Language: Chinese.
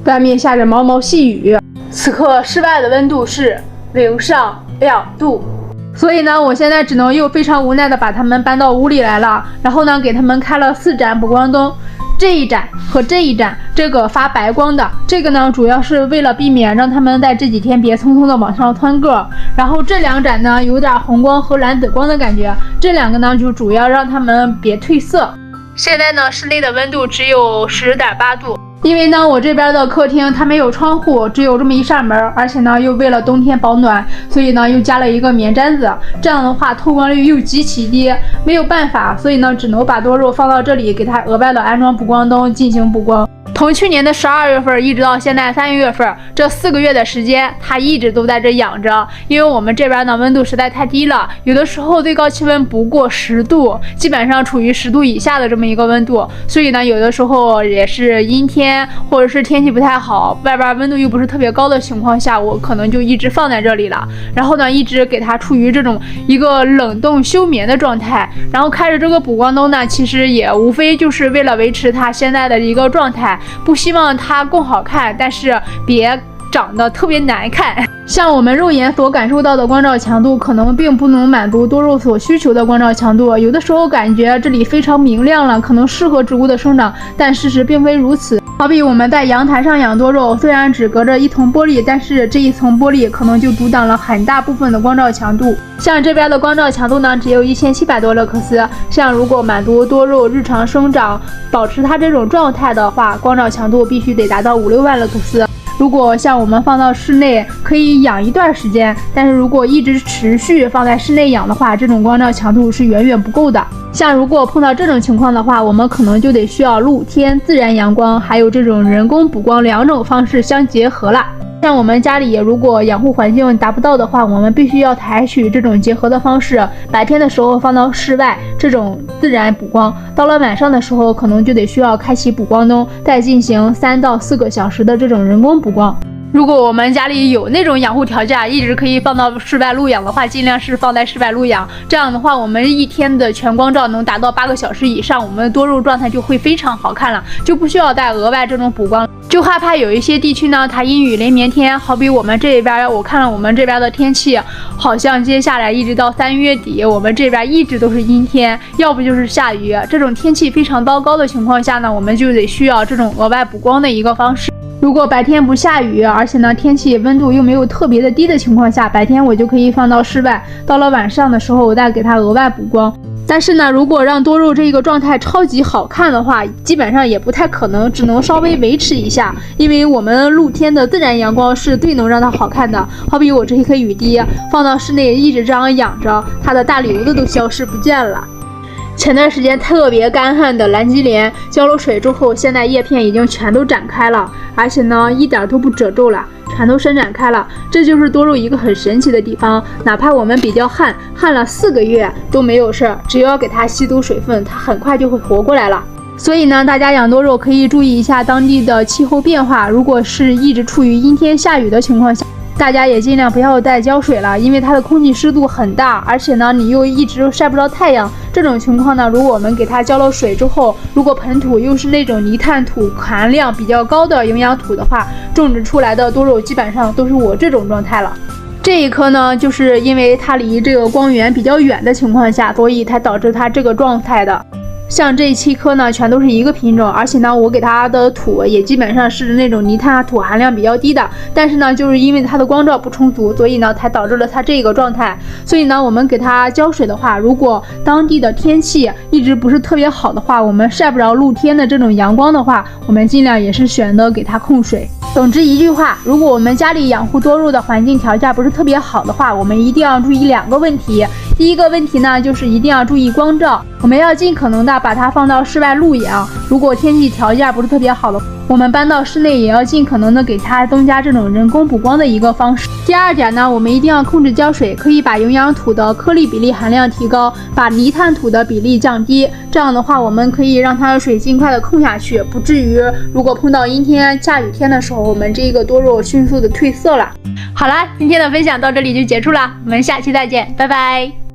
外面下着毛毛细雨。此刻室外的温度是0上2度。所以呢，我现在只能又非常无奈的把它们搬到屋里来了，然后呢，给它们开了4盏补光灯，这一盏和这一盏，这个发白光的，这个呢主要是为了避免让它们在这几天别匆匆的往上窜个，然后这2盏呢有点红光和蓝紫光的感觉，这2个呢就主要让它们别褪色。现在呢，室内的温度只有10.8度。因为呢，我这边的客厅它没有窗户，只有这么一扇门，而且呢又为了冬天保暖，所以呢又加了一个棉毡子，这样的话透光率又极其低，没有办法，所以呢只能把多肉放到这里，给它额外的安装补光灯进行补光。从去年的12月份一直到现在3月份，这4个月的时间，它一直都在这养着。因为我们这边呢温度实在太低了，有的时候最高气温不过10度，基本上处于10度以下的这么一个温度，所以呢有的时候也是阴天或者是天气不太好，外边温度又不是特别高的情况下，我可能就一直放在这里了。然后呢一直给它处于这种一个冷冻休眠的状态，然后开着这个补光灯呢，其实也无非就是为了维持它现在的一个状态。不希望它更好看，但是别长得特别难看。像我们肉眼所感受到的光照强度，可能并不能满足多肉所需求的光照强度。有的时候感觉这里非常明亮了，可能适合植物的生长，但事实并非如此。好比我们在阳台上养多肉，虽然只隔着一层玻璃，但是这一层玻璃可能就阻挡了很大部分的光照强度。像这边的光照强度呢，只有1700多勒克斯。像如果满足多肉日常生长，保持它这种状态的话，光照强度必须得达到5、6万勒克斯。如果像我们放到室内可以养一段时间，但是如果一直持续放在室内养的话，这种光照强度是远远不够的。像如果碰到这种情况的话，我们可能就得需要露天自然阳光，还有这种人工补光2种方式相结合了。像我们家里如果养护环境达不到的话，我们必须要采取这种结合的方式，白天的时候放到室外这种自然补光，到了晚上的时候可能就得需要开启补光灯，再进行3到4个小时的这种人工补光。如果我们家里有那种养护条件，一直可以放到室外露养的话，尽量是放在室外露养。这样的话，我们一天的全光照能达到8个小时以上，我们的多肉状态就会非常好看了，就不需要再额外这种补光。就害怕有一些地区呢，它阴雨连绵天，好比我们这边，我看了我们这边的天气，好像接下来一直到3月底，我们这边一直都是阴天，要不就是下雨。这种天气非常糟糕的情况下呢，我们就得需要这种额外补光的一个方式。如果白天不下雨，而且呢天气温度又没有特别的低的情况下，白天我就可以放到室外，到了晚上的时候我再给它额外补光。但是呢，如果让多肉这个状态超级好看的话，基本上也不太可能，只能稍微维持一下，因为我们露天的自然阳光是最能让它好看的。好比我这一颗雨滴放到室内一直这样养着，它的大瘤子都消失不见了。前段时间特别干旱的蓝基莲，浇了水之后，现在叶片已经全都展开了，而且呢一点都不褶皱了，全都伸展开了。这就是多肉一个很神奇的地方，哪怕我们比较旱了4个月都没有事，只要给它吸足水分，它很快就会活过来了。所以呢，大家养多肉可以注意一下当地的气候变化，如果是一直处于阴天下雨的情况下，大家也尽量不要再浇水了，因为它的空气湿度很大，而且呢你又一直晒不着太阳，这种情况呢，如果我们给它浇了水之后，如果盆土又是那种泥炭土含量比较高的营养土的话，种植出来的多肉基本上都是我这种状态了。这一颗呢，就是因为它离这个光源比较远的情况下，所以才导致它这个状态的。像这7颗呢，全都是一个品种，而且呢，我给它的土也基本上是那种泥炭土含量比较低的，但是呢，就是因为它的光照不充足，所以呢，才导致了它这个状态。所以呢，我们给它浇水的话，如果当地的天气一直不是特别好的话，我们晒不着露天的这种阳光的话，我们尽量也是选择给它控水。总之一句话，如果我们家里养护多肉的环境条件不是特别好的话，我们一定要注意2个问题。第一个问题呢，就是一定要注意光照，我们要尽可能的把它放到室外露养。如果天气条件不是特别好的，我们搬到室内也要尽可能的给它增加这种人工补光的一个方式。第2点呢，我们一定要控制浇水，可以把营养土的颗粒比例含量提高，把泥炭土的比例降低。这样的话，我们可以让它的水尽快的控下去，不至于如果碰到阴天、下雨天的时候，我们这个多肉迅速的褪色了。好了，今天的分享到这里就结束了，我们下期再见，拜拜。